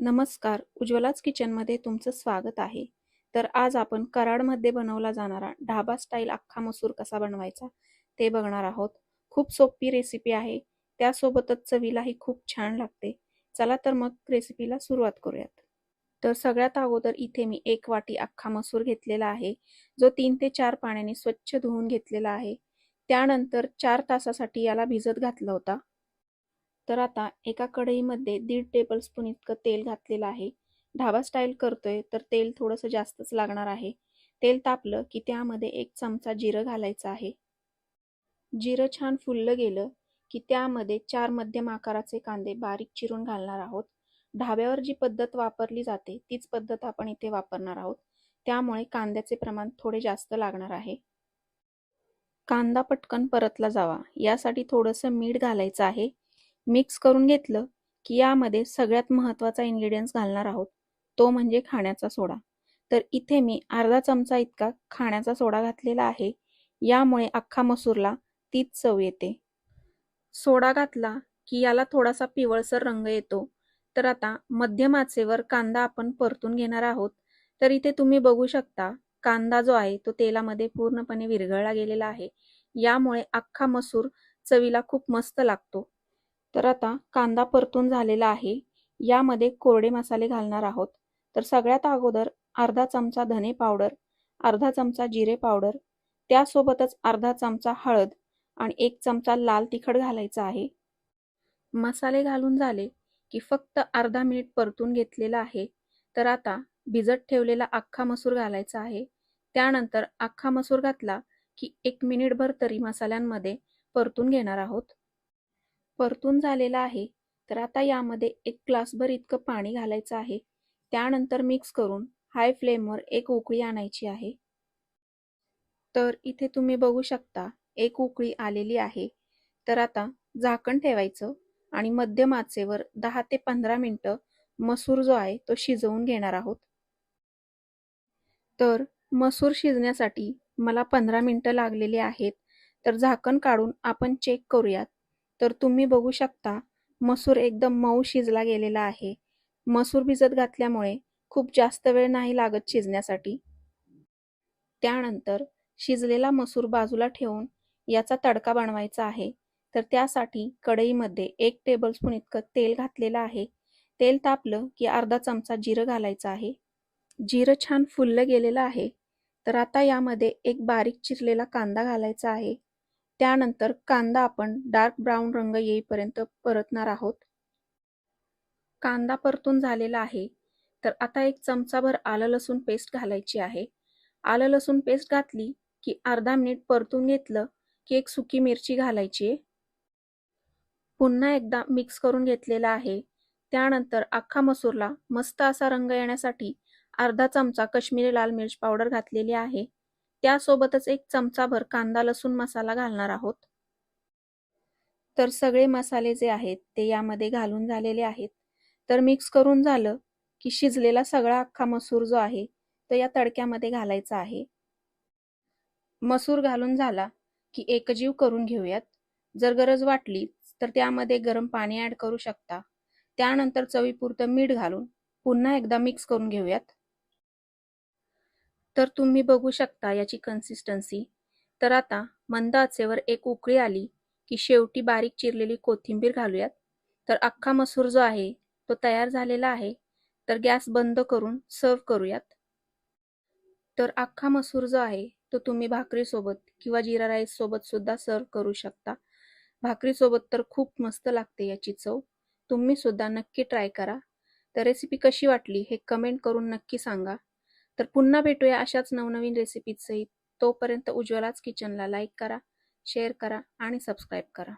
नमस्कार, उज्ज्वलाच किचनमध्ये तुमचं स्वागत आहे. तर आज आपण कराडमध्ये बनवला जाणारा ढाबा स्टाईल अख्खा मसूर कसा बनवायचा ते बघणार आहोत. खूप सोपी रेसिपी आहे. त्यासोबतच चवीलाही खूप छान लागते. चला तर मग रेसिपीला सुरुवात करूयात. तर सगळ्यात अगोदर इथे मी 1 वाटी अख्खा मसूर घेतलेला आहे, जो 3 ते 4 पाण्याने स्वच्छ धुवून घेतलेला आहे. त्यानंतर 4 तासासाठी याला भिजत घातलं होता. तर आता एका कढईमध्ये 1.5 टेबलस्पून इतकं तेल घातलेलं आहे. ढाबा स्टाईल करतोय तर तेल थोडंसं जास्तच लागणार आहे. तेल तापलं की त्यामध्ये 1 चमचा जिरं घालायचं आहे. जिरं छान फुललं गेलं की त्यामध्ये 4 मध्यम आकाराचे कांदे बारीक चिरून घालणार आहोत. ढाब्यावर जी पद्धत वापरली जाते तीच पद्धत आपण इथे वापरणार आहोत. त्यामुळे कांद्याचे प्रमाण थोडे जास्त लागणार आहे. कांदा पटकन परतला जावा यासाठी थोडंसं मीठ घालायचं आहे. मिक्स करून घेतलं की यामध्ये सगळ्यात महत्त्वाचा इन्ग्रेडियंट्स घालणार आहोत, तो म्हणजे खाण्याचा सोडा. तर इथे मी अर्धा चमचा इतका खाण्याचा सोडा घातलेला आहे. यामुळे अख्खा मसूरला तीच चव येते. सोडा घातला की याला थोडासा पिवळसर रंग येतो. तर आता मध्यम आचेवर कांदा आपण परतून घेणार आहोत. तर इथे तुम्ही बघू शकता कांदा जो आहे तो तेलामध्ये पूर्णपणे विरघळला गेलेला आहे. यामुळे अख्खा मसूर चवीला खूप मस्त लागतो. तर आता कांदा परतून झालेला आहे. यामध्ये कोरडे मसाले घालणार आहोत. तर सगळ्यात अगोदर अर्धा चमचा धने पावडर, अर्धा चमचा जिरे पावडर, त्यासोबतच अर्धा चमचा हळद आणि 1 चमचा लाल तिखट घालायचा आहे. मसाले घालून झाले की फक्त अर्धा मिनिट परतून घेतलेला आहे. तर आता भिजत ठेवलेला अख्खा मसूर घालायचा आहे. त्यानंतर अख्खा मसूर घातला की 1 मिनिटभर तरी मसाल्यांमध्ये परतून घेणार आहोत. परतून झालेला आहे. तर आता यामध्ये 1 ग्लासभर इतकं पाणी घालायचं आहे. त्यानंतर मिक्स करून हाय फ्लेमवर 1 उकळी आणायची आहे. तर इथे तुम्ही बघू शकता 1 उकळी आलेली आहे. तर आता झाकण ठेवायचं आणि मध्यम आचेवर 10 ते 15 मिनिटं मसूर जो आहे तो शिजवून घेणार आहोत. तर मसूर शिजण्यासाठी मला 15 मिनिटं लागलेली आहेत. तर झाकण काढून आपण चेक करूयात. तर तुम्ही बघू शकता मसूर एकदम मऊ शिजला गेलेला आहे. मसूर भिजत घातल्यामुळे खूप जास्त वेळ नाही लागत शिजण्यासाठी. त्यानंतर शिजलेला मसूर बाजूला ठेवून याचा तडका बनवायचा आहे. तर त्यासाठी कढईमध्ये 1 टेबलस्पून इतकं तेल घातलेलं आहे. तेल तापलं की अर्धा चमचा जिरं घालायचं आहे. जिरं छान फुललं गेलेलं आहे. तर आता यामध्ये 1 बारीक चिरलेला कांदा घालायचा आहे. त्यानंतर कांदा आपण डार्क ब्राऊन रंग येईपर्यंत परतणार आहोत. कांदा परतून झालेला आहे. तर आता 1 चमचाभर आलं लसूण पेस्ट घालायची आहे. आलं लसूण पेस्ट घातली की अर्धा मिनिट परतून घेतलं की 1 सुकी मिरची घालायची आहे. पुन्हा एकदा मिक्स करून घेतलेला आहे. त्यानंतर अख्खा मसूरला मस्त असा रंग येण्यासाठी अर्धा चमचा काश्मीरी लाल मिर्च पावडर घातलेली आहे. त्यासोबतच 1 चमचाभर कांदा लसूण मसाला घालणार आहोत. तर सगळे मसाले जे आहेत ते यामध्ये घालून झालेले आहेत. तर मिक्स करून झालं की शिजलेला सगळा अख्खा मसूर जो आहे तो या तडक्यामध्ये घालायचा आहे. मसूर घालून झाला की एकजीव करून घेऊयात. जर गरज वाटली तर त्यामध्ये गरम पाणी ॲड करू शकता. त्यानंतर चवीपुरतं मीठ घालून पुन्हा एकदा मिक्स करून घेऊयात. तर तुम्ही बघू शकता याची कन्सिस्टन्सी. तर आता मंद आचेवर 1 उकळी आली की शेवटी बारीक चिरलेली कोथिंबीर घालूयात. तर अख्खा मसूर जो आहे तो तयार झालेला आहे. तर गॅस बंद करून सर्व्ह करूयात. तर अख्खा मसूर जो आहे तो तुम्ही भाकरीसोबत किंवा जीरा राईस सोबत सुद्धा सर्व्ह करू शकता. भाकरीसोबत तर खूप मस्त लागते याची चव. तुम्ही सुद्धा नक्की ट्राय करा. तर रेसिपी कशी वाटली हे कमेंट करून नक्की सांगा. तर पुन्हा भेटूया अशाच नवनवीन रेसिपीसहित. तोपर्यंत उज्ज्वलाच किचनला लाईक करा, शेअर करा आणि सबस्क्राईब करा.